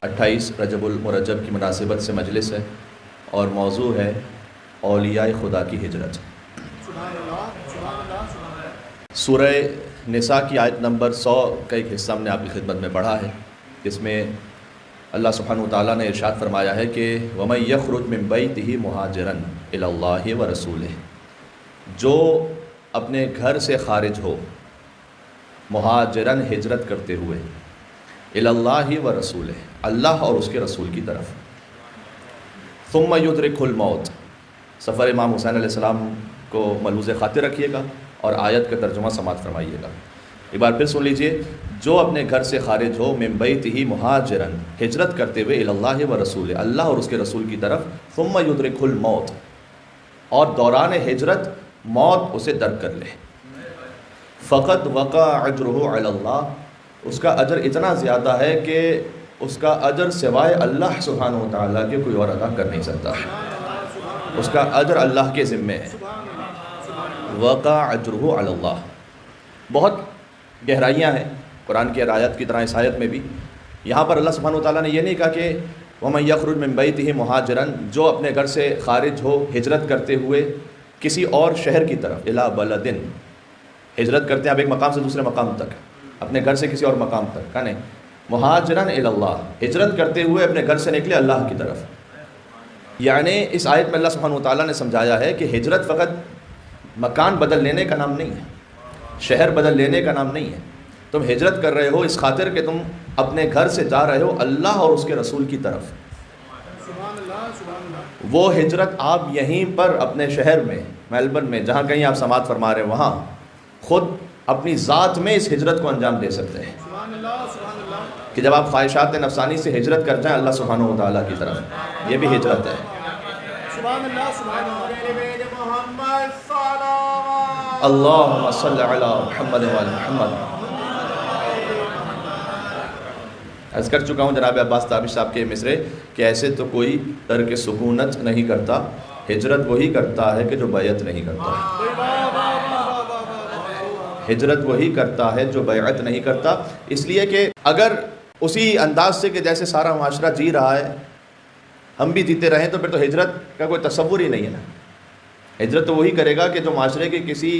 28 رجب المرجب کی مناسبت سے مجلس ہے اور موضوع ہے اولیاء خدا کی ہجرت۔ سورہ نساء کی آیت نمبر 100 کا ایک حصہ ہم نے آپ کی خدمت میں پڑھا ہے، جس میں اللہ سبحانہ وتعالیٰ نے ارشاد فرمایا ہے کہ وَمَن يَخْرُجْ مِن بَيْتِهِ مُهَاجِرًا إِلَى اللَّهِ وَرَسُولِهِ، جو اپنے گھر سے خارج ہو مہاجرن ہجرت کرتے ہوئے إِلَى اللَّهِ وَرَسُولِهِ، اللہ اور اس کے رسول کی طرف، ثُمَّ يُدْرِكُهُ الْمَوْتُ، سفر امام حسین علیہ السلام کو ملحوظ خاطر رکھیے گا اور آیت کا ترجمہ سماعت فرمائیے گا۔ ایک بار پھر سن لیجئے، جو اپنے گھر سے خارج ہو من بیتہ مہاجرن، ہجرت کرتے ہوئے الی اللہ ورسولہ، اللہ اور اس کے رسول کی طرف، ثم یدرکہ الموت، اور دوران ہجرت موت اسے درک کر لے، فقط وقع اجرہ علی اللہ، اس کا اجر اتنا زیادہ ہے کہ اس کا اجر سوائے اللہ سبحانہ وتعالیٰ کے کوئی اور ادا کر نہیں سکتا، اس کا اجر اللہ کے ذمے ہے۔ وقع اجرہ علی اللہ، بہت گہرائیاں ہیں قرآن کی آیت کی طرح اس آیت میں بھی۔ یہاں پر اللہ سبحانہ وتعالیٰ نے یہ نہیں کہا کہ وَمَن يَخْرُجْ مِن بَيْتِهِ مُهَاجِرًا، جو اپنے گھر سے خارج ہو ہجرت کرتے ہوئے کسی اور شہر کی طرف، إِلَى بَلَدٍ، ہجرت کرتے ہیں آپ ایک مقام سے دوسرے مقام تک، اپنے گھر سے کسی اور مقام تک، کہا نہیں، مہاجرًا إِلَى اللَّهِ، ہجرت کرتے ہوئے اپنے گھر سے نکلے اللہ کی طرف۔ یعنی اس آیت میں اللہ سبحانہ وتعالیٰ نے سمجھایا ہے کہ ہجرت فقط مکان بدل لینے کا نام نہیں ہے، شہر بدل لینے کا نام نہیں ہے۔ تم ہجرت کر رہے ہو اس خاطر کہ تم اپنے گھر سے جا رہے ہو اللہ اور اس کے رسول کی طرف۔ وہ ہجرت آپ یہیں پر اپنے شہر میں، میلبرن میں، جہاں کہیں آپ سماعت فرما رہے ہیں، وہاں خود اپنی ذات میں اس ہجرت کو انجام دے سکتے ہیں کہ جب آپ خواہشات نفسانی سے ہجرت کر جائیں اللہ سبحانہ وتعالیٰ کی طرف، یہ بھی ہجرت ہے۔ اللہم صلی علی محمد وعلی محمد۔ عرض کر چکا ہوں جناب عباس تابش صاحب کے مصرے کہ ایسے تو کوئی ترک سکونت نہیں کرتا، ہجرت وہی کرتا ہے کہ جو بیعت نہیں کرتا، ہجرت وہی کرتا ہے جو بیعت نہیں کرتا۔ اس لیے کہ اگر اسی انداز سے کہ جیسے سارا معاشرہ جی رہا ہے ہم بھی جیتے رہیں تو پھر تو ہجرت کا کوئی تصور ہی نہیں ہے نا۔ ہجرت تو وہی کرے گا کہ جو معاشرے کے کسی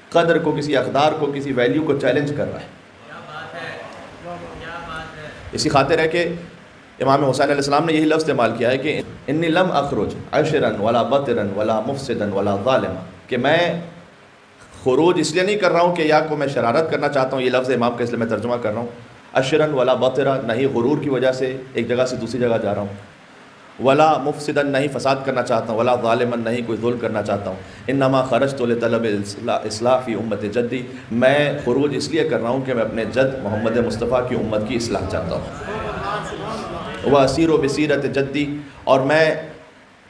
قدر کو، کسی اقدار کو، کسی ویلیو کو چیلنج کر رہا ہے۔ اسی خاطر ہے کہ امام حسین علیہ السلام نے یہی لفظ استعمال کیا ہے کہ انی لم اخرج عشرا ولا بطرا ولا مفسدا ولا ظالما، کہ میں خروج اس لیے نہیں کر رہا ہوں کہ یا کو میں شرارت کرنا چاہتا ہوں، یہ لفظ امام کا اس لیے میں ترجمہ کر رہا ہوں، عشرا ولا بطرا، نہیں غرور کی وجہ سے ایک جگہ سے دوسری جگہ جا رہا ہوں، ولا مفسدا، نہیں فساد کرنا چاہتا ہوں، ولا ظالما، نہیں کوئی ظلم کرنا چاہتا ہوں، انما خرجت لطلب الاصلاح فی امت جدی، میں خروج اس لیے کر رہا ہوں کہ میں اپنے جد محمد مصطفیٰ کی امت کی اصلاح چاہتا ہوں، واسیر بسیرت جدی، اور میں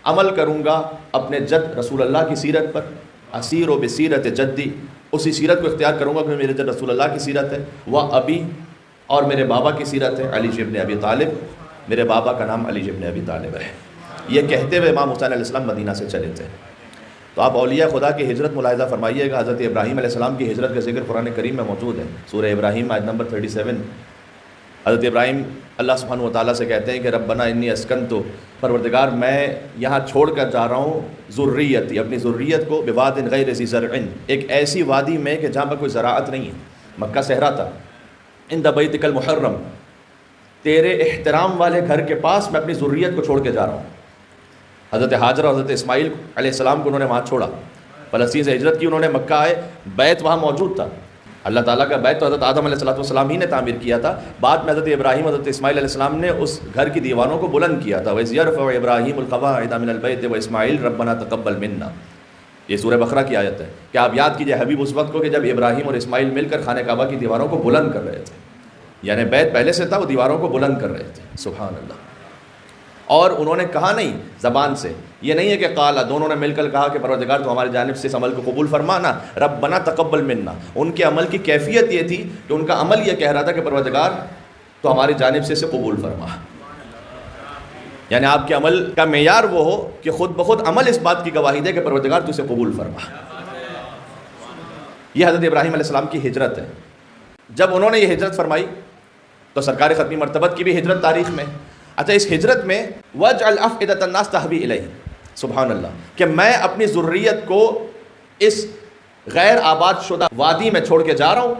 عمل کروں گا اپنے جد رسول اللہ کی سیرت پر، اسیر بسیرت جدی، اسی سیرت کو اختیار کروں گا کہ میرے جد رسول اللہ کی سیرت ہے، ابی، اور میرے بابا کی سیرت ہے، علی ابن ابی طالب، میرے بابا کا نام علی ابن ابی طالب ہے۔ یہ کہتے ہوئے امام حسین علیہ السلام مدینہ سے چلے تھے۔ تو آپ اولیاء خدا کی ہجرت ملاحظہ فرمائیے گا، حضرت ابراہیم علیہ السلام کی ہجرت کا ذکر قرآن کریم میں موجود ہے، سورہ ابراہیم آیت نمبر 37۔ حضرت ابراہیم اللہ سبحانہ وتعالیٰ سے کہتے ہیں کہ ربنا انی اسکنت، پروردگار میں یہاں چھوڑ کر جا رہا ہوں ذریتی، اپنی ذریت کو، بواد غیر ذی زرع، ایک ایسی وادی میں کہ جہاں پر کوئی زراعت نہیں ہے، مکہ صحرا تھا، عند بیتک المحرم، تیرے احترام والے گھر کے پاس میں اپنی ذریت کو چھوڑ کے جا رہا ہوں۔ حضرت ہاجر اور حضرت اسماعیل علیہ السلام کو انہوں نے وہاں چھوڑا، فلسطین سے ہجرت کی، انہوں نے مکہ آئے، بیت وہاں موجود تھا، اللہ تعالیٰ کا بیت تو حضرت آدم علیہ السلام ہی نے تعمیر کیا تھا، بعد میں حضرت ابراہیم حضرت اسماعیل علیہ السلام نے اس گھر کی دیواروں کو بلند کیا تھا، وَإِذْ يَرْفَعُ إِبْرَاهِيمُ الْقَوَاعِدَ مِنَ الْبَيْتِ وَإِسْمَاعِيلُ رَبَّنَا تَقَبَّلْ مِنَّا، یہ سورہ بقرہ کی آیت ہے کہ آپ یاد کیجئے حبیب اس وقت کو کہ جب ابراہیم اور اسماعیل مل کر خانہ کعبہ کی دیواروں کو بلند کر رہے تھے، یعنی بیت پہلے سے تھا، وہ دیواروں کو بلند کر رہے تھے، سبحان اللہ۔ اور انہوں نے کہا نہیں زبان سے، یہ نہیں ہے کہ قال، دونوں نے مل کر کہا کہ پروردگار تو ہماری جانب سے اس عمل کو قبول فرمانا، ربنا تقبل منا، ان کے عمل کی کیفیت یہ تھی کہ ان کا عمل یہ کہہ رہا تھا کہ پروردگار تو ہماری جانب سے اسے قبول فرما، یعنی آپ کے عمل کا معیار وہ ہو کہ خود بخود عمل اس بات کی گواہی دے کہ پروردگار تو اسے قبول فرما۔ یہ حضرت ابراہیم علیہ السلام کی ہجرت ہے۔ جب انہوں نے یہ ہجرت فرمائی تو سرکار ختمی مرتبت کی بھی ہجرت تاریخ میں، اچھا اس ہجرت میں وَاجْعَلْ أَفْئِدَةَ النَّاسِ تَهْوِي إِلَيْهِ، سبحان اللہ، کہ میں اپنی ذریت کو اس غیر آباد شدہ وادی میں چھوڑ کے جا رہا ہوں،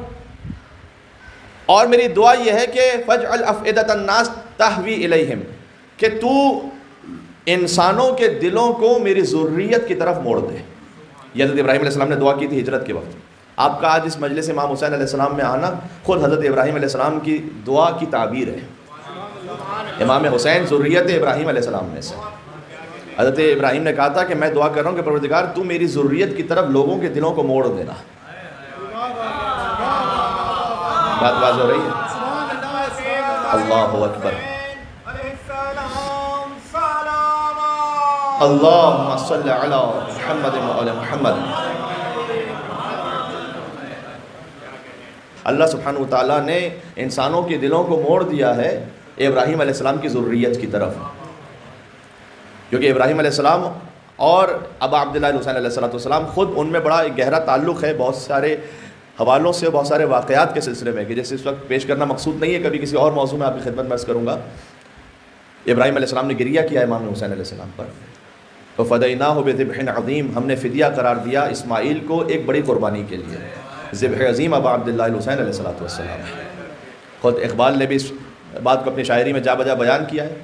اور میری دعا یہ ہے کہ فَاجْعَلْ أَفْئِدَةَ النَّاسِ تَهْوِي إِلَيْهِمْ، کہ تو انسانوں کے دلوں کو میری ذریت کی طرف موڑ دے۔ یہ حضرت ابراہیم علیہ السلام نے دعا کی تھی ہجرت کے وقت۔ آپ کا آج اس مجلس امام حسین علیہ السلام میں آنا خود حضرت ابراہیم علیہ السلام کی دعا کی تعبیر ہے۔ امام حسین ذریت ابراہیم علیہ السلام میں سے، حضرت ابراہیم نے کہا تھا کہ میں دعا کر رہا ہوں کہ پروردگار تو میری ذریت کی طرف لوگوں کے دلوں کو موڑ دینا۔ بات واضح ہو رہی ہے؟ اللہ اکبر، اللہم صلی علی محمد وعلی محمد۔ اللہ سبحانہ وتعالیٰ نے انسانوں کے دلوں کو موڑ دیا ہے ابراہیم علیہ السلام کی ذریت کی طرف، کیونکہ ابراہیم علیہ السلام اور ابا عبداللہ الحسین علیہ السلام خود ان میں بڑا ایک گہرا تعلق ہے، بہت سارے حوالوں سے، بہت سارے واقعات کے سلسلے میں، کہ جیسے اس وقت پیش کرنا مقصود نہیں ہے، کبھی کسی اور موضوع میں آپ کی خدمت میں عرض کروں گا۔ ابراہیم علیہ السلام نے گریہ کیا امام حسین علیہ السلام پر، تو فدیناہ بذبح عظیم، ہم نے فدیہ قرار دیا اسماعیل کو ایک بڑی قربانی کے لیے۔ ذبح عظیم ابا عبداللہ الحسین علیہ السلام۔ خود اقبال نے بھی اس بات کو اپنی شاعری میں جا بجا بیان کیا ہے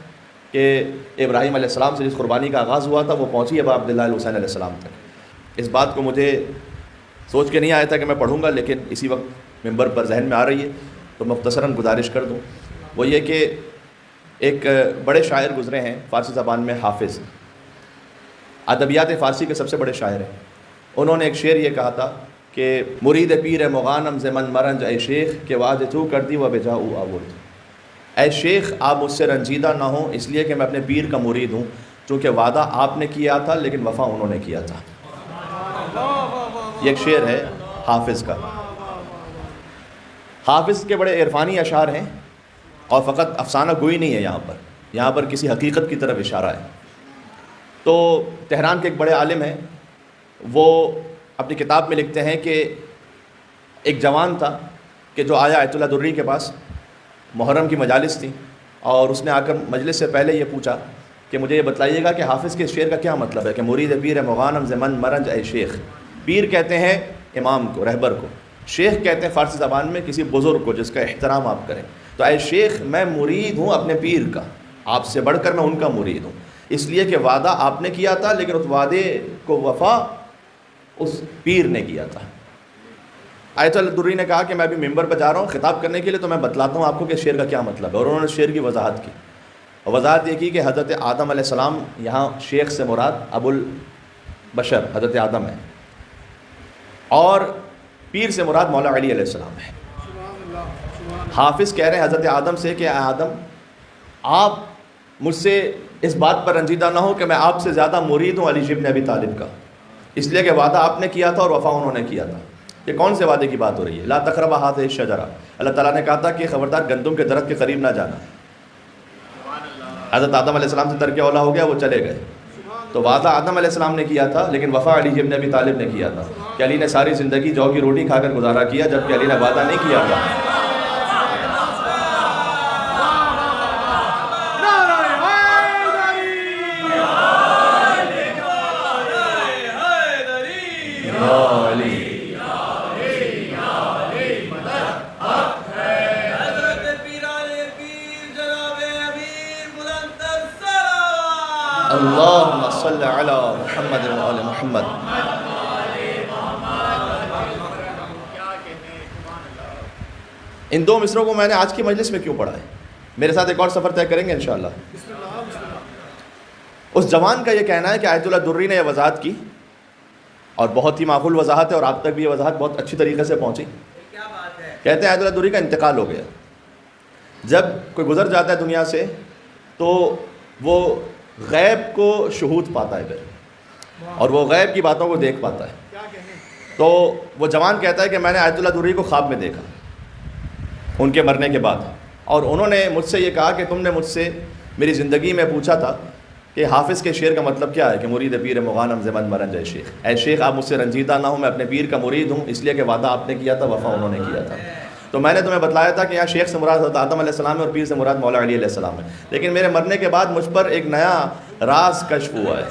کہ ابراہیم علیہ السلام سے جس قربانی کا آغاز ہوا تھا وہ پہنچی ابا عبداللہ الحسین علیہ السلام تک۔ اس بات کو مجھے سوچ کے نہیں آیا تھا کہ میں پڑھوں گا، لیکن اسی وقت ممبر پر ذہن میں آ رہی ہے تو مختصراً گزارش کر دوں۔ وہ یہ کہ ایک بڑے شاعر گزرے ہیں فارسی زبان میں، حافظ، ادبیات فارسی کے سب سے بڑے شاعر ہیں۔ انہوں نے ایک شعر یہ کہا تھا کہ مرید پیر مغانم زمن مرنج اے شیخ، کہ وعدے تو کر دی و بجا او آورد۔ اے شیخ آپ مجھ سے رنجیدہ نہ ہوں، اس لیے کہ میں اپنے پیر کا مرید ہوں، چونکہ وعدہ آپ نے کیا تھا لیکن وفا انہوں نے کیا تھا۔ یہ ایک شعر ہے حافظ کا۔ حافظ کے بڑے عرفانی اشعار ہیں، اور فقط افسانہ گوئی نہیں ہے، یہاں پر کسی حقیقت کی طرف اشارہ ہے۔ تو تہران کے ایک بڑے عالم ہیں، وہ اپنی کتاب میں لکھتے ہیں کہ ایک جوان تھا کہ جو آیا آیت اللہ دری کے پاس، محرم کی مجالس تھی، اور اس نے آ کر مجلس سے پہلے یہ پوچھا کہ مجھے یہ بتلائیے گا کہ حافظ کے شعر کا کیا مطلب ہے کہ مرید پیر مغانم زمن مرنج اے شیخ۔ پیر کہتے ہیں امام کو، رہبر کو، شیخ کہتے ہیں فارسی زبان میں کسی بزرگ کو جس کا احترام آپ کریں۔ تو اے شیخ میں مرید ہوں اپنے پیر کا، آپ سے بڑھ کر میں ان کا مرید ہوں، اس لیے کہ وعدہ آپ نے کیا تھا لیکن اس وعدے کو وفا اس پیر نے کیا تھا۔ آیت اللہ دری نے کہا کہ میں ابھی ممبر پہ جا رہا ہوں خطاب کرنے کے لیے، تو میں بتلاتا ہوں آپ کو کہ شعر کا کیا مطلب ہے، اور انہوں نے شعر کی وضاحت کی۔ وضاحت یہ کی کہ حضرت آدم علیہ السلام، یہاں شیخ سے مراد ابو البشر حضرت آدم ہے، اور پیر سے مراد مولا علی علیہ السلام ہے۔ حافظ کہہ رہے ہیں حضرت آدم سے کہ اے آدم آپ مجھ سے اس بات پر رنجیدہ نہ ہو کہ میں آپ سے زیادہ مرید ہوں علی ابن ابی طالب کا، اس لیے کہ وعدہ آپ نے کیا تھا اور وفا انہوں نے کیا تھا۔ یہ کون سے وعدے کی بات ہو رہی ہے؟ لا تقربا هذه الشجرہ، اللہ تعالیٰ نے کہا تھا کہ خبردار گندم کے درخت کے قریب نہ جانا۔ حضرت آدم علیہ السلام سے ترک اولا ہو گیا، وہ چلے گئے، تو وعدہ آدم علیہ السلام نے کیا تھا لیکن وفا علی ابن ابی طالب نے کیا تھا، کہ علی نے ساری زندگی جو کی روٹی کھا کر گزارا کیا، جبکہ علی نے وعدہ نہیں کیا تھا۔ اللہم صلی علی محمد وعلی محمد۔ ان دو مصروں کو میں نے آج کی مجلس میں کیوں پڑھا ہے؟ میرے ساتھ ایک اور سفر طے کریں گے انشاءاللہ۔ اس جوان کا یہ کہنا ہے کہ آیت اللہ دری نے یہ وضاحت کی، اور بہت ہی معقول وضاحت ہے، اور آپ تک بھی یہ وضاحت بہت اچھی طریقے سے پہنچی۔ کہتے ہیں آیت اللہ دری کا انتقال ہو گیا، جب کوئی گزر جاتا ہے دنیا سے تو وہ غیب کو شہود پاتا ہے پھر، اور وہ غیب کی باتوں کو دیکھ پاتا ہے۔ تو وہ جوان کہتا ہے کہ میں نے آیت اللہ دری کو خواب میں دیکھا ان کے مرنے کے بعد، اور انہوں نے مجھ سے یہ کہا کہ تم نے مجھ سے میری زندگی میں پوچھا تھا کہ حافظ کے شعر کا مطلب کیا ہے کہ مرید پیر مغانم زمن مرنج اے شیخ، اے شیخ آپ مجھ سے رنجیدہ نہ ہوں، میں اپنے پیر کا مرید ہوں، اس لیے کہ وعدہ آپ نے کیا تھا وفا انہوں نے کیا تھا۔ تو میں نے تمہیں بتلایا تھا کہ یہاں شیخ سے مراد حضرت آدم علیہ السلام ہے اور پیر سے مراد مولا علی علیہ السلام ہے، لیکن میرے مرنے کے بعد مجھ پر ایک نیا راز کشف ہوا ہے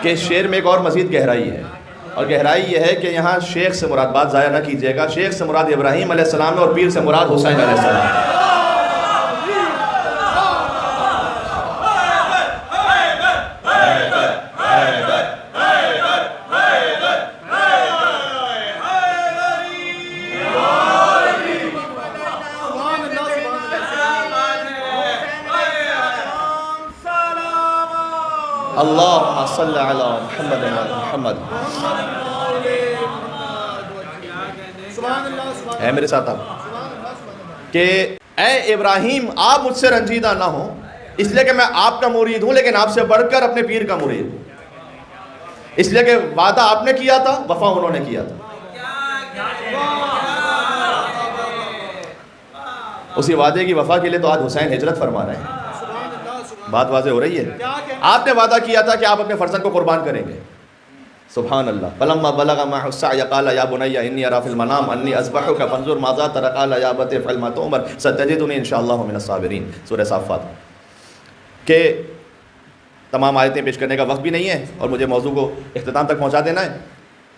کہ شعر میں ایک اور مزید گہرائی ہے، اور گہرائی یہ ہے کہ یہاں شیخ سے مراد، بات ضائع نہ کیجیے گا، شیخ سے مراد ابراہیم علیہ السلام ہے اور پیر سے مراد حسین علیہ السلام ہے۔ اللہم صلی علی محمد و علی محمد۔ ہے میرے ساتھ آپ کہ اے ابراہیم آپ مجھ سے رنجیدہ نہ ہوں، اس لیے کہ میں آپ کا مرید ہوں، لیکن آپ سے بڑھ کر اپنے پیر کا مرید ہوں، اس لیے کہ وعدہ آپ نے کیا تھا، وفا انہوں نے کیا تھا، اسی وعدے کی وفا کے لیے تو آج حسین ہجرت فرما رہے ہیں۔ بات واضح ہو رہی ہے؟ آپ نے وعدہ کیا تھا کہ آپ اپنے فرزند کو قربان کریں گے، سبحان اللہ۔ فلما بلغ معه السعي قال يا بني اني ارى في المنام اني اذبحك فانظر ماذا ترى قال يا ابت افعل ما تؤمر ستجدني ان شاء الله من الصابرين، سورہ صافات۔ کہ تمام آیتیں پیش کرنے کا وقت بھی نہیں ہے اور مجھے موضوع کو اختتام تک پہنچا دینا ہے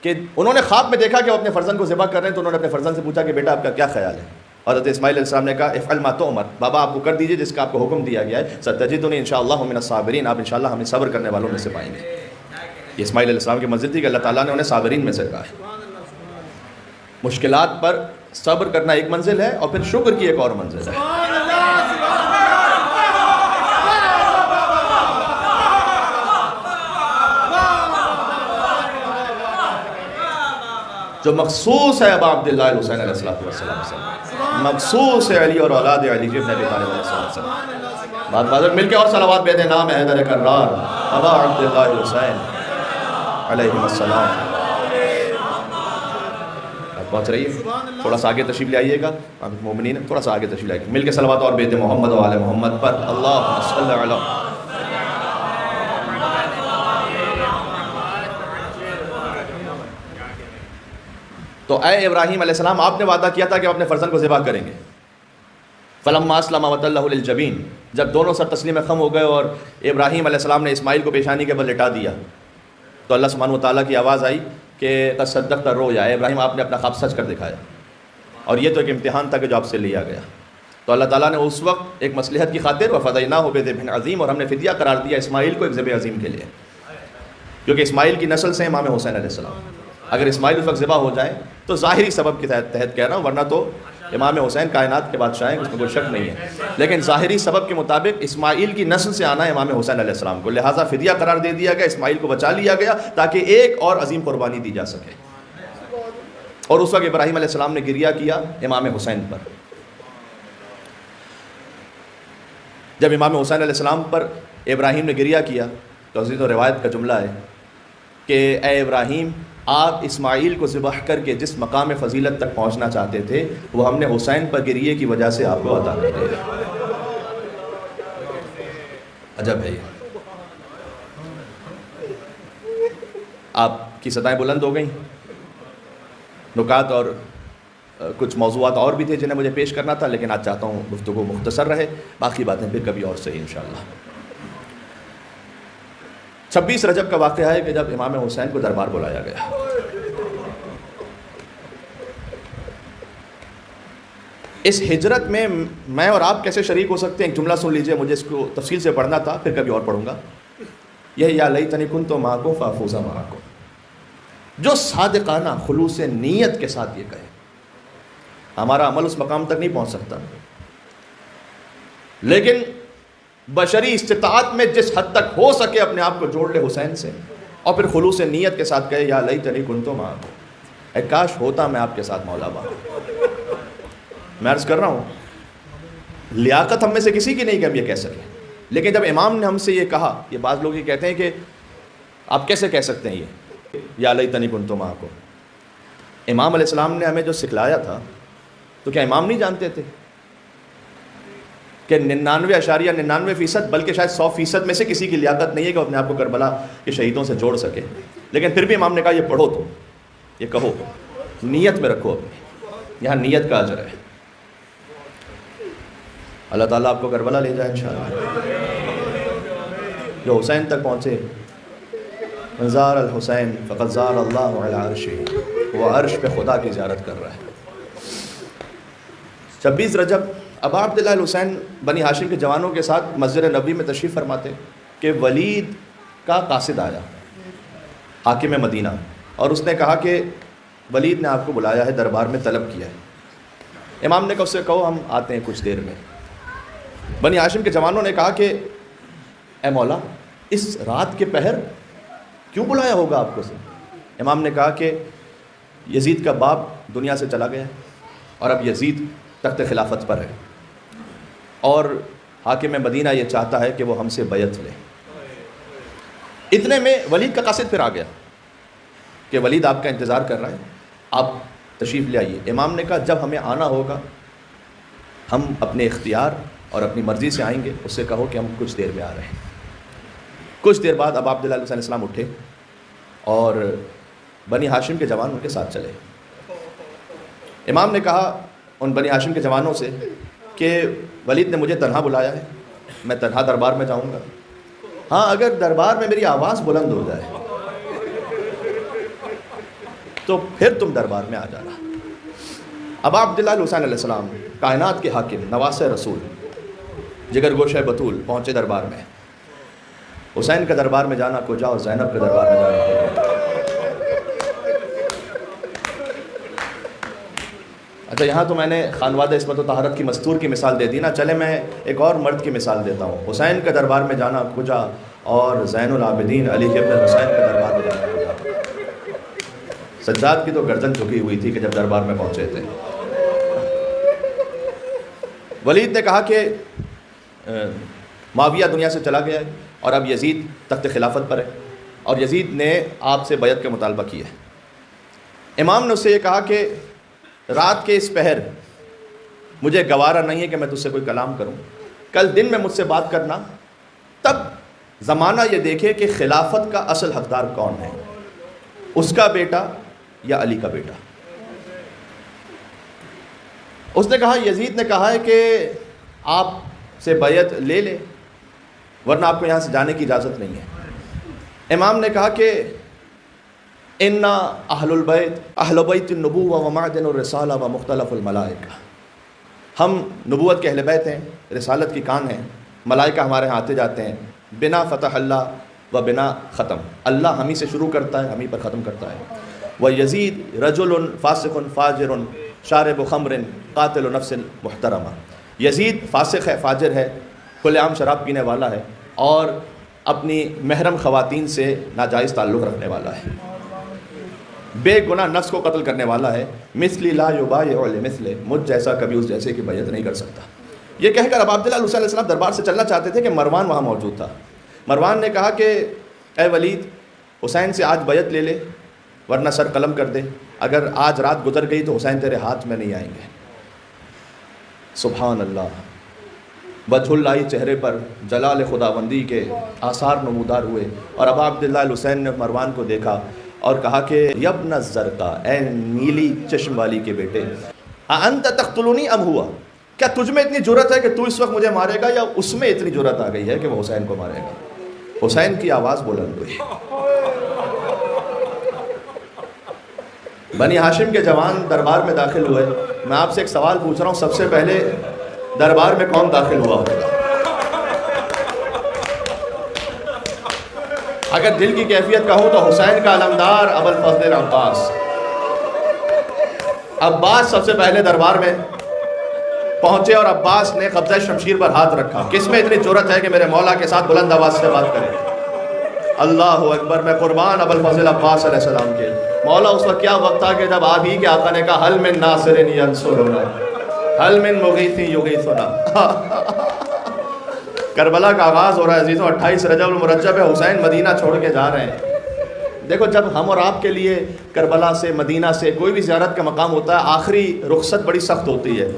کہ انہوں نے خواب میں دیکھا کہ وہ اپنے فرزند کو ذبح کر رہے ہیں، تو انہوں نے اپنے فرزند سے پوچھا کہ بیٹا آپ کا کیا خیال ہے؟ حضرت اسماعیل علیہ السلام نے کہا افعل ما تؤمر، بابا آپ کو کر دیجئے جس کا آپ کو حکم دیا گیا ہے، ستجدنی انشاءاللہ من الصابرین، آپ انشاءاللہ ہمیں صبر کرنے والوں میں سے پائیں گے۔ یہ اسماعیل علیہ السلام کی منزل تھی کہ اللہ تعالیٰ نے انہیں صابرین میں سے کہا ہے۔ مشکلات پر صبر کرنا ایک منزل ہے اور پھر شکر کی ایک اور منزل ہے۔ جو مخصوص ہے ابا عبداللہ حسین علیہ السلام سے، مخصوص ہے علی اور اولاد علی ابن ابی طالب علیہ السلام۔ بات بازر مل کے اور صلوات بے دے نام حیدر کرار ابا عبداللہ حسین علیہ السلام۔ پہنچ رہی ہے، تھوڑا سا آگے تشریف لے آئیے گا، مومنین تھوڑا سا آگے تشریف لے آئیے گا، مل کے صلوات اور بے دے محمد و آل محمد پر، اللہم صلی علی۔ تو اے ابراہیم علیہ السلام آپ نے وعدہ کیا تھا کہ آپ اپنے فرزند کو ذبح کریں گے۔ فلما اسلم وتلہ للجبین، جب دونوں سر تسلیم خم ہو گئے اور ابراہیم علیہ السلام نے اسماعیل کو پیشانی کے بل لٹا دیا، تو اللہ سبحانہ و تعالیٰ کی آواز آئی کہ قد صدقت الرؤیا، اے ابراہیم آپ نے اپنا خواب سچ کر دکھایا، اور یہ تو ایک امتحان تھا کہ جو آپ سے لیا گیا۔ تو اللہ تعالیٰ نے اس وقت ایک مصلحت کی خاطر وفدیناہ بذبح عظیم، اور ہم نے فدیہ قرار دیا اسماعیل کو ایک ذبح عظیم کے لیے، کیونکہ اسماعیل کی نسل سے امام حسین علیہ السلام۔ اگر اسماعیل اس وقت ذبح ہو جائے تو ظاہری سبب کے تحت کہہ رہا ہوں، ورنہ تو امام حسین کائنات کے بادشاہ ہیں، اس میں کوئی شک نہیں ہے، لیکن ظاہری سبب کے مطابق اسماعیل کی نسل سے آنا ہے امام حسین علیہ السلام کو، لہٰذا فدیہ قرار دے دیا گیا، اسماعیل کو بچا لیا گیا تاکہ ایک اور عظیم قربانی دی جا سکے۔ اور اس وقت ابراہیم علیہ السلام نے گریہ کیا امام حسین پر۔ جب امام حسین علیہ السلام پر ابراہیم نے گریہ کیا تو عزیز و روایت کا جملہ ہے کہ اے ابراہیم آپ اسماعیل کو ذبح کر کے جس مقام فضیلت تک پہنچنا چاہتے تھے وہ ہم نے حسین پر گریے کی وجہ سے آپ کو عطا کر دیا۔ عجب ہے یہ۔ آپ کی صدائیں بلند ہو گئیں، نکات اور کچھ موضوعات اور بھی تھے جنہیں مجھے پیش کرنا تھا، لیکن آج چاہتا ہوں گفتگو مختصر رہے، باقی باتیں پھر کبھی اور صحیح انشاءاللہ۔ 26 رجب کا واقعہ ہے کہ جب امام حسین کو دربار بلایا گیا، اس ہجرت میں میں اور آپ کیسے شریک ہو سکتے ہیں؟ ایک جملہ سن لیجئے، مجھے اس کو تفصیل سے پڑھنا تھا، پھر کبھی اور پڑھوں گا۔ یہ یا لیتنی کنت معکم فافوز معکم، جو صادقانہ خلوص نیت کے ساتھ یہ کہے، ہمارا عمل اس مقام تک نہیں پہنچ سکتا، لیکن بشری استطاعت میں جس حد تک ہو سکے اپنے آپ کو جوڑ لے حسین سے، اور پھر خلوص نیت کے ساتھ کہے یا لیتنی کنت معکم، اے کاش ہوتا میں آپ کے ساتھ مولا با۔ میں عرض کر رہا ہوں لیاقت ہم میں سے کسی کی نہیں کہ ہم یہ کہہ سکیں، لیکن جب امام نے ہم سے یہ کہا، یہ بعض لوگ یہ کہتے ہیں کہ آپ کیسے کہہ سکتے ہیں یہ یا لیتنی کنت معکم؟ امام علیہ السلام نے ہمیں جو سکھلایا تھا تو کیا امام نہیں جانتے تھے کہ 99.99% بلکہ شاید 100% میں سے کسی کی لیاقت نہیں ہے کہ وہ اپنے آپ کو کربلا کے شہیدوں سے جوڑ سکے، لیکن پھر بھی امام نے کہا یہ پڑھو، تو یہ کہو، نیت میں رکھو اپنی۔ یہاں نیت کا اجر ہے۔ اللہ تعالیٰ آپ کو کربلا لے جائے انشاءاللہ۔ جو حسین تک پہنچے، من زار الحسین فقد زار اللہ علی عرشہ، وہ عرش پہ خدا کی زیارت کر رہا ہے۔ 26 رجب ابا عبداللہ الحسین بنی ہاشم کے جوانوں کے ساتھ مسجد نبوی میں تشریف فرماتے کہ ولید کا قاصد آیا، حاکم مدینہ، اور اس نے کہا کہ ولید نے آپ کو بلایا ہے، دربار میں طلب کیا ہے۔ امام نے کہا اس سے کہو ہم آتے ہیں کچھ دیر میں۔ بنی ہاشم کے جوانوں نے کہا کہ اے مولا، اس رات کے پہر کیوں بلایا ہوگا آپ کو سے؟ امام نے کہا کہ یزید کا باپ دنیا سے چلا گیا ہے اور اب یزید تخت خلافت پر ہے، اور حاکم مدینہ یہ چاہتا ہے کہ وہ ہم سے بیعت لے۔ اتنے میں ولید کا قاصد پھر آ گیا کہ ولید آپ کا انتظار کر رہا ہے، آپ تشریف لے آئیے۔ امام نے کہا جب ہمیں آنا ہوگا ہم اپنے اختیار اور اپنی مرضی سے آئیں گے، اس سے کہو کہ ہم کچھ دیر میں آ رہے ہیں۔ کچھ دیر بعد ابا عبداللہ علیہ السلام اٹھے اور بنی ہاشم کے جوان ان کے ساتھ چلے۔ امام نے کہا ان بنی ہاشم کے جوانوں سے کہ ولید نے مجھے تنہا بلایا ہے، میں تنہا دربار میں جاؤں گا؟ ہاں، اگر دربار میں میری آواز بلند ہو جائے تو پھر تم دربار میں آ جانا۔ ابا عبداللہ الحسین علیہ السلام، کائنات کے حاکم، نواسہ رسول، جگر گوشہ بطول، پہنچے دربار میں۔ حسین کا دربار میں جانا کجا اور زینب کے دربار میں جانا کجا۔ اچھا، یہاں تو میں نے خانوادہ عصمت و طہارت کی مستور کی مثال دے دی نا، چلے میں ایک اور مرد کی مثال دیتا ہوں۔ حسین کا دربار میں جانا کجا اور زین العابدین علی ابن حسین کا دربار میں جانا کجا۔ سجاد کی تو گردن جھکی ہوئی تھی کہ جب دربار میں پہنچے تھے۔ ولید نے کہا کہ معاویہ دنیا سے چلا گیا ہے اور اب یزید تخت خلافت پر ہے، اور یزید نے آپ سے بیعت کا مطالبہ کیا ہے۔ امام نے اس سے یہ کہا کہ رات کے اس پہر مجھے گوارا نہیں ہے کہ میں تجھ سے کوئی کلام کروں، کل دن میں مجھ سے بات کرنا، تب زمانہ یہ دیکھے کہ خلافت کا اصل حقدار کون ہے، اس کا بیٹا یا علی کا بیٹا۔ اس نے کہا، یزید نے کہا ہے کہ آپ سے بیعت لے لے ورنہ آپ کو یہاں سے جانے کی اجازت نہیں ہے۔ امام نے کہا کہ اِنَّ اہل بیت النبوہ و معدن الرسالہ و مختلف الملائکہ، ہم نبوت کے اہل بیت ہیں، رسالت کی کان ہیں، ملائکہ ہمارے ہاں آتے جاتے ہیں، بنا فتح اللہ و بنا ختم، اللہ ہم ہی سے شروع کرتا ہے، ہم ہی پر ختم کرتا ہے۔ وَيَزِيد رَجُلٌ فاسق فاجر شارب خمر قاتل نفس محترمہ، یزید فاسق ہے، فاجر ہے، کھلے عام شراب پینے والا ہے اور اپنی محرم خواتین سے ناجائز تعلق رکھنے والا ہے، بے گناہ نفس کو قتل کرنے والا ہے، مثلی لا یبایع لمثلہ، مجھ جیسا کبھی اس جیسے کی بیعت نہیں کر سکتا۔ یہ کہہ کر ابا عبداللہ علیہ السلام دربار سے چلنا چاہتے تھے کہ مروان وہاں موجود تھا۔ مروان نے کہا کہ اے ولید، حسین سے آج بیعت لے لے ورنہ سر قلم کر دے، اگر آج رات گزر گئی تو حسین تیرے ہاتھ میں نہیں آئیں گے۔ سبحان اللہ، وجہ اللہ چہرے پر جلال خداوندی کے آثار نمودار ہوئے، اور ابا عبداللہ الحسین نے مروان کو دیکھا اور کہا کہ یبن الزرقاء، اے نیلی چشم والی کے بیٹے، انت تقتلونی ام ہوا، کیا تجھ میں اتنی جرت ہے کہ تو اس وقت مجھے مارے گا، یا اس میں اتنی جرت آ گئی ہے کہ وہ حسین کو مارے گا؟ حسین کی آواز بلند ہوئی۔ بنی ہاشم کے جوان دربار میں داخل ہوئے۔ میں آپ سے ایک سوال پوچھ رہا ہوں، سب سے پہلے دربار میں کون داخل ہوا ہوگا؟ اگر دل کی کیفیت کہوں تو حسین کا علمدار ابو الفضل عباس۔ عباس سب سے پہلے دربار میں پہنچے اور عباس نے قبضہ شمشیر پر ہاتھ رکھا۔ کس میں اتنی جرت ہے کہ میرے مولا کے ساتھ بلند آواز سے بات کرے؟ اللہ اکبر، میں قربان ابو الفضل عباس علیہ السلام کے۔ مولا اس وقت کیا وقت تھا کہ جب آپ ہی کے آقا نے کہا حل من ناصر ینصرنا، حل من مغیث یغیثنا۔ کربلا کا آغاز ہو رہا ہے عزیزوں، 28 رجب المرجب ہے، حسین مدینہ چھوڑ کے جا رہے ہیں۔ دیکھو، جب ہم اور آپ کے لیے کربلا سے، مدینہ سے کوئی بھی زیارت کا مقام ہوتا ہے، آخری رخصت بڑی سخت ہوتی ہے۔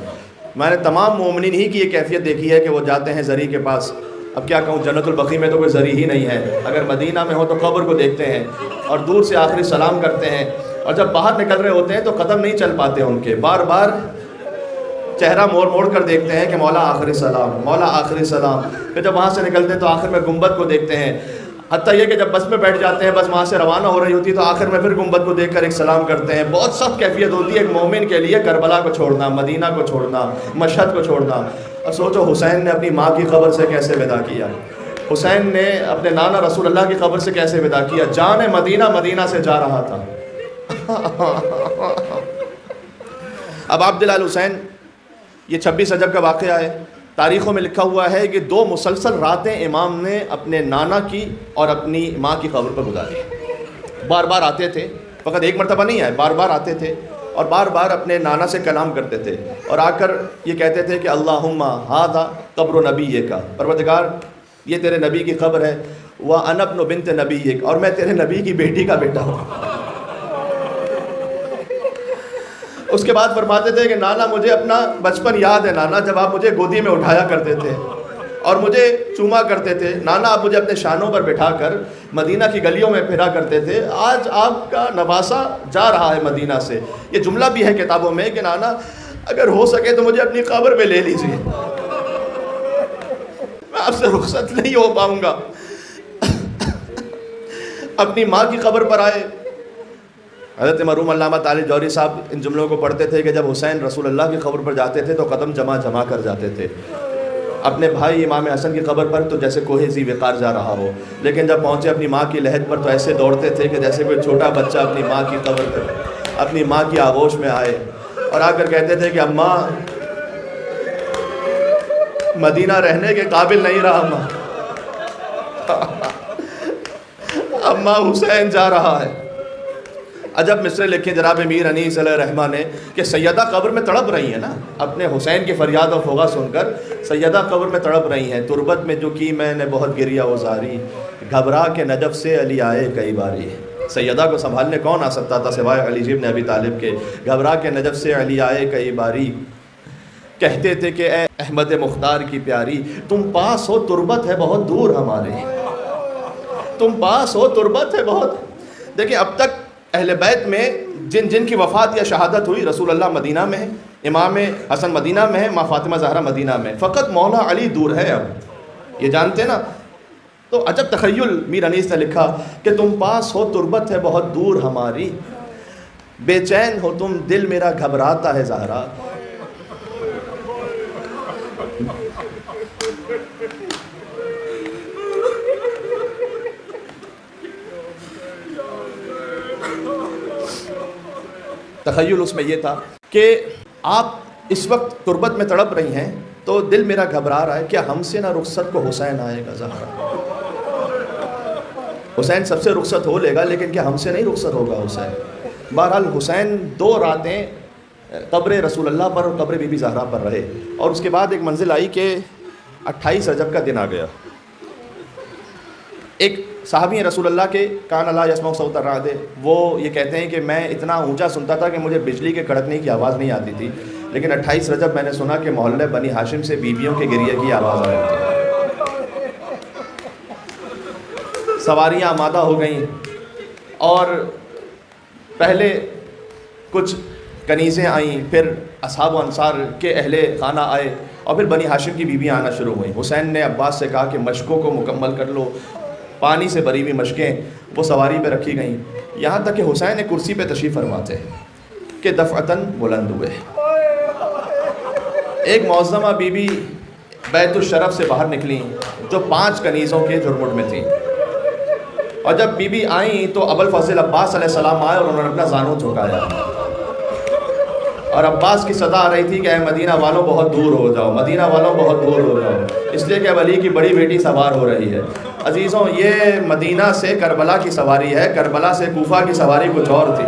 میں نے تمام مومنین ہی کی یہ کیفیت دیکھی ہے کہ وہ جاتے ہیں زری کے پاس۔ اب کیا کہوں، جنت البقیع میں تو کوئی زری ہی نہیں ہے، اگر مدینہ میں ہو تو قبر کو دیکھتے ہیں اور دور سے آخری سلام کرتے ہیں اور جب باہر نکل رہے ہوتے ہیں تو قدم نہیں چل پاتے ان کے، بار بار چہرہ موڑ موڑ کر دیکھتے ہیں کہ مولا آخری سلام، مولا آخری سلام۔ پھر جب وہاں سے نکلتے ہیں تو آخر میں گنبد کو دیکھتے ہیں، حتیٰ یہ کہ جب بس میں بیٹھ جاتے ہیں، بس وہاں سے روانہ ہو رہی ہوتی ہے تو آخر میں پھر گنبد کو دیکھ کر ایک سلام کرتے ہیں۔ بہت سخت کیفیت ہوتی ہے ایک مومن کے لیے، کربلا کو چھوڑنا، مدینہ کو چھوڑنا، مشہد کو چھوڑنا۔ اور سوچو حسین نے اپنی ماں کی قبر سے کیسے ودا کیا، حسین نے اپنے نانا رسول اللہ کی قبر سے کیسے ودا کیا، جان مدینہ مدینہ سے جا رہا تھا۔ اب عبد اللہ الحسین، یہ 26 رجب کا واقعہ ہے، تاریخوں میں لکھا ہوا ہے کہ 2 مسلسل راتیں امام نے اپنے نانا کی اور اپنی ماں کی قبر پر گزاری۔ بار بار آتے تھے، فقط ایک مرتبہ نہیں آئے، بار بار آتے تھے اور بار بار اپنے نانا سے کلام کرتے تھے اور آ کر یہ کہتے تھے کہ اللہم ھذا قبر نبیک، پروردگار یہ تیرے نبی کی قبر ہے، وَأَنَا ابْنُ بِنْتِ نَبِيِّكَ، اور میں تیرے نبی کی بیٹی کا بیٹا ہوں۔ اس کے بعد فرماتے تھے کہ نانا مجھے اپنا بچپن یاد ہے، نانا جب آپ مجھے گودی میں اٹھایا کرتے تھے اور مجھے چوما کرتے تھے، نانا آپ مجھے اپنے شانوں پر بٹھا کر مدینہ کی گلیوں میں پھرا کرتے تھے، آج آپ کا نواسا جا رہا ہے مدینہ سے۔ یہ جملہ بھی ہے کتابوں میں کہ نانا اگر ہو سکے تو مجھے اپنی قبر پہ لے لیجیے، میں آپ سے رخصت نہیں ہو پاؤں گا۔ اپنی ماں کی قبر پر آئے۔ حضرت مرحوم علامہ طالب جوہری صاحب ان جملوں کو پڑھتے تھے کہ جب حسین رسول اللہ کی قبر پر جاتے تھے تو قدم جمع جمع کر جاتے تھے، اپنے بھائی امام حسن کی قبر پر تو جیسے کوہ ذی وقار جا رہا ہو، لیکن جب پہنچے اپنی ماں کی لحد پر تو ایسے دوڑتے تھے کہ جیسے کوئی چھوٹا بچہ اپنی ماں کی قبر پر اپنی ماں کی آغوش میں آئے اور آ کر کہتے تھے کہ اماں مدینہ رہنے کے قابل نہیں رہا، اماں حسین جا رہا ہے۔ عجب مصرے لکھے جناب میر انیس علیہ الرحمہ نے کہ سیدہ قبر میں تڑپ رہی ہیں نا، اپنے حسین کی فریاد و فغاں سن کر سیدہ قبر میں تڑپ رہی ہیں۔ تربت میں جو کی میں نے بہت گریا وزاری، گھبرا کے نجف سے علی آئے کئی باری۔ سیدہ کو سنبھالنے کون آ سکتا تھا سوائے علی بن ابی طالب کے؟ گھبرا کے نجف سے علی آئے کئی باری، کہتے تھے کہ اے احمد مختار کی پیاری، تم پاس ہو تربت ہے بہت دور ہمارے، تم پاس ہو تربت ہے بہت۔ دیکھیں اب تک اہل بیت میں جن جن کی وفات یا شہادت ہوئی، رسول اللہ مدینہ میں ہے، امام حسن مدینہ میں ہے، ماں فاطمہ زہرا مدینہ میں، فقط مولا علی دور ہے، اب یہ جانتے نا۔ تو عجب تخیل میر انیس نے لکھا کہ تم پاس ہو تربت ہے بہت دور ہماری، بے چین ہو تم دل میرا گھبراتا ہے زہرا۔ تخیل اس میں یہ تھا کہ آپ اس وقت تربت میں تڑپ رہی ہیں تو دل میرا گھبرا رہا ہے، کیا ہم سے نہ رخصت کو حسین آئے گا زہرا؟ حسین سب سے رخصت ہو لے گا لیکن کیا ہم سے نہیں رخصت ہوگا حسین؟ بہرحال حسین 2 راتیں قبر رسول اللہ پر اور قبر بی بی زہرا پر رہے، اور اس کے بعد ایک منزل آئی کہ 28 رجب کا دن آ گیا۔ ایک صحابی رسول اللہ کے کان لا یسمع صوت الرعد، وہ یہ کہتے ہیں کہ میں اتنا اونچا سنتا تھا کہ مجھے بجلی کے کڑکنے کی آواز نہیں آتی تھی، لیکن 28 رجب میں نے سنا کہ محلے بنی ہاشم سے بیویوں کے گریے کی آواز آ رہی تھی۔ سواریاں آمادہ ہو گئیں اور پہلے کچھ کنیزیں آئیں، پھر اصحاب و انصار کے اہل خانہ آئے اور پھر بنی ہاشم کی بیویاں آنا شروع ہوئیں۔ حسین نے عباس سے کہا کہ مشقوں کو مکمل کر لو، پانی سے بھری ہوئی مشقیں وہ سواری پہ رکھی گئیں، یہاں تک کہ حسین ایک کرسی پہ تشریف فرماتے کہ دفعتاً بلند ہوئے۔ ایک معظمہ بی بی بیت الشرف سے باہر نکلیں جو 5 کنیزوں کے جھرمٹ میں تھیں، اور جب بی بی آئیں تو ابوالفضل عباس علیہ السلام آئے اور انہوں نے اپنا زانو جھکایا، اور عباس کی صدا آ رہی تھی کہ اے مدینہ والوں بہت دور ہو جاؤ، مدینہ والوں بہت دور ہو جاؤ، اس لیے کہ اب علی کی بڑی بیٹی سوار ہو رہی ہے۔ عزیزوں یہ مدینہ سے کربلا کی سواری ہے، کربلا سے کوفہ کی سواری کچھ اور تھی،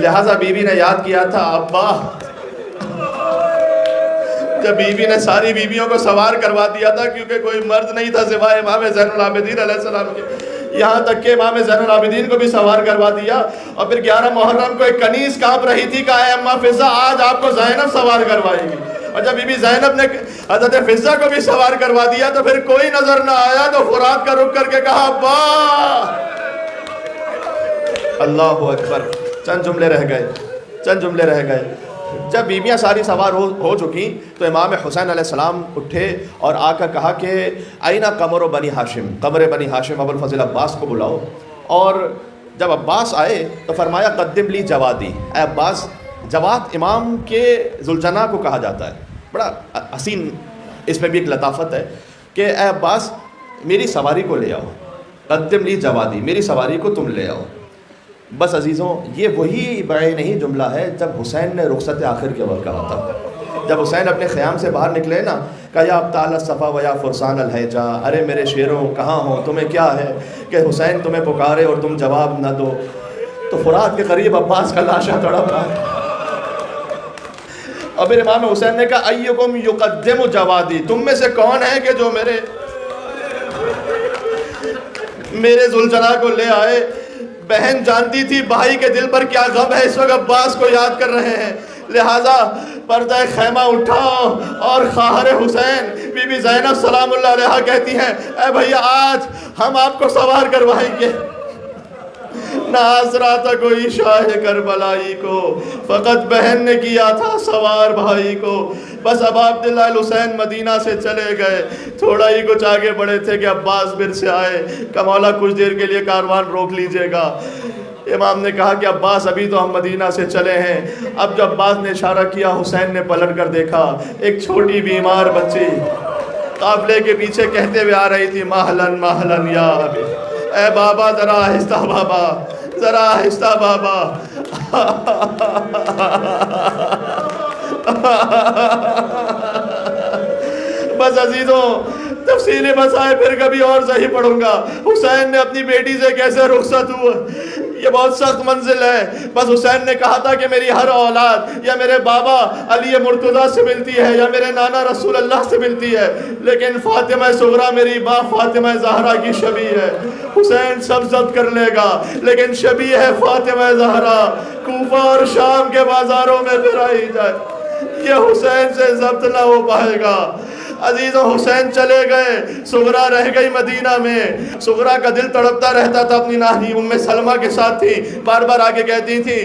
لہٰذا بی بی نے یاد کیا تھا ابا، جب بی بی نے ساری بیویوں کو سوار کروا دیا تھا کیونکہ کوئی مرد نہیں تھا سوائے امام زین العابدین علیہ السلام کے، یہاں تک کہ امام زین العابدین کو بھی سوار کروا دیا، اور پھر 11 محرم کو ایک کنیز کانپ رہی تھی کہ اے اماں فضہ آج آپ کو زینب سوار کروائے گی، اور جب بی بی زینب نے حضرت فضہ کو بھی سوار کروا دیا تو پھر کوئی نظر نہ آیا تو فرات کا رخ کر کے کہا ابا اللہ اکبر، چند جملے رہ گئے، چند جملے رہ گئے۔ جب بیویاں ساری سوار ہو چکی تو امام حسین علیہ السلام اٹھے اور آ کر کہا کہ آئینہ قمر و بنی ہاشم، قمر بنی ہاشم ابوالفضل عباس کو بلاؤ۔ اور جب عباس آئے تو فرمایا قدم لی جوادی، اے عباس، جواد امام کے ذوالجناح کو کہا جاتا ہے، بڑا حسین اس میں بھی ایک لطافت ہے کہ اے عباس میری سواری کو لے آؤ، قدم لی جوادی، میری سواری کو تم لے آؤ۔ بس عزیزوں، یہ وہی بعین ہی جملہ ہے جب حسین نے رخصت آخر کے وقت کہا تھا۔ جب حسین اپنے خیام سے باہر نکلے نا، کہا یا ابطال الصفا و یا فرسان الحجا، ارے میرے شیروں کہاں ہو، تمہیں کیا ہے کہ حسین تمہیں پکارے اور تم جواب نہ دو؟ تو فرات کے قریب عباس کا لاشا تڑپ رہا ہے۔ اور پھر امام حسین نے کہا ایکم یقدم جوادی، تم میں سے کون ہے کہ جو میرے ذوالجناح کو لے آئے؟ بہن جانتی تھی بھائی کے دل پر کیا غم ہے، اس وقت عباس کو یاد کر رہے ہیں، لہٰذا پردہ خیمہ اٹھاؤ اور خواہر حسین بی بی زینب سلام اللہ علیہا کہتی ہیں اے بھیا آج ہم آپ کو سوار کروائیں گے۔ نہ آسرا تھا کوئی شاہ کربلائی کو، فقط بہن نے کیا تھا سوار بھائی کو۔ بس اب عبداللہ الحسین مدینہ سے چلے گئے، تھوڑا ہی کچھ آگے بڑھے تھے کہ عباس پھر سے آئے کہ مولا کچھ دیر کے لیے کاروان روک لیجئے گا۔ امام نے کہا کہ عباس ابھی تو ہم مدینہ سے چلے ہیں۔ اب جب عباس نے اشارہ کیا، حسین نے پلٹ کر دیکھا، ایک چھوٹی بیمار بچی قافلے کے پیچھے کہتے ہوئے آ رہی تھی مہلن مہلن یا ابی، اے بابا ذرا آہستہ بابا، ذرا آہستہ بابا۔ بس عزیزوں، تفصیلی مسائل پھر کبھی اور صحیح پڑھوں گا، حسین نے اپنی بیٹی سے کیسے رخصت ہوا، یہ بہت سخت منزل ہے۔ بس حسین نے کہا تھا کہ میری ہر اولاد یا میرے بابا علی مرتضیٰ سے ملتی ہے یا میرے نانا رسول اللہ سے ملتی ہے، لیکن فاطمہ صغریٰ میری ماں فاطمہ زہرا کی شبیہ ہے۔ حسین سب ضبط کر لے گا لیکن شبیہ ہے فاطمہ زہرا، کوفہ اور شام کے بازاروں میں پھرائی جائے، یہ حسین سے ضبط نہ ہو پائے گا۔ عزیزوں، حسین چلے گئے، صغریٰ رہ گئی مدینہ میں۔ صغریٰ کا دل تڑپتا رہتا تھا، اپنی نانی ام سلمہ کے ساتھ تھی، بار بار آگے کہتی تھی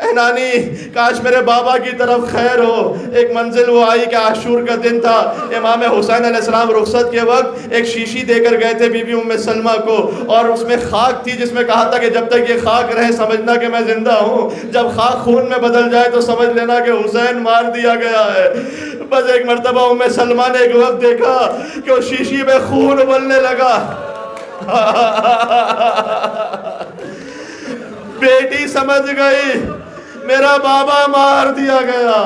اے نانی کاش میرے بابا کی طرف خیر ہو۔ ایک منزل وہ آئی کہ عاشور کا دن تھا، امام حسین علیہ السلام رخصت کے وقت ایک شیشی دے کر گئے تھے بی بی ام سلمہ کو، اور اس میں خاک تھی جس میں کہا تھا کہ جب تک یہ خاک رہے سمجھنا کہ میں زندہ ہوں، جب خاک خون میں بدل جائے تو سمجھ لینا کہ حسین مار دیا گیا ہے۔ بس ایک مرتبہ ام سلمہ نے ایک وقت دیکھا کہ اس شیشی میں خون ابلنے لگا، بیٹی سمجھ گئی میرا بابا مار دیا گیا،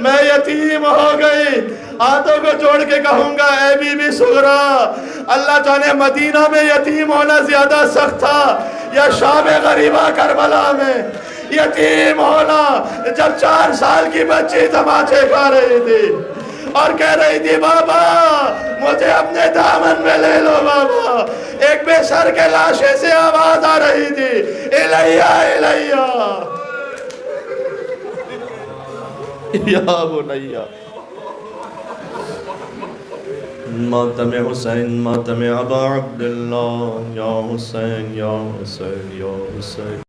میں یتیم ہو گئی۔ ہاتھوں کو جوڑ کے کہوں گا اے بی بی صغریٰ، اللہ جانے مدینہ میں یتیم ہونا زیادہ سخت تھا یا شام غریبہ کربلا میں یتیم ہونا، جب 4 سال کی بچی تماچے کھا رہی تھی اور کہہ رہی تھی بابا مجھے اپنے دامن میں لے لو بابا، ایک بے سر کے لاشے سے آواز آ رہی تھی الیہ الیہ یا بنیا۔ ماتم حسین ماتم ابا عبداللہ، یا حسین یا حسین یا حسین۔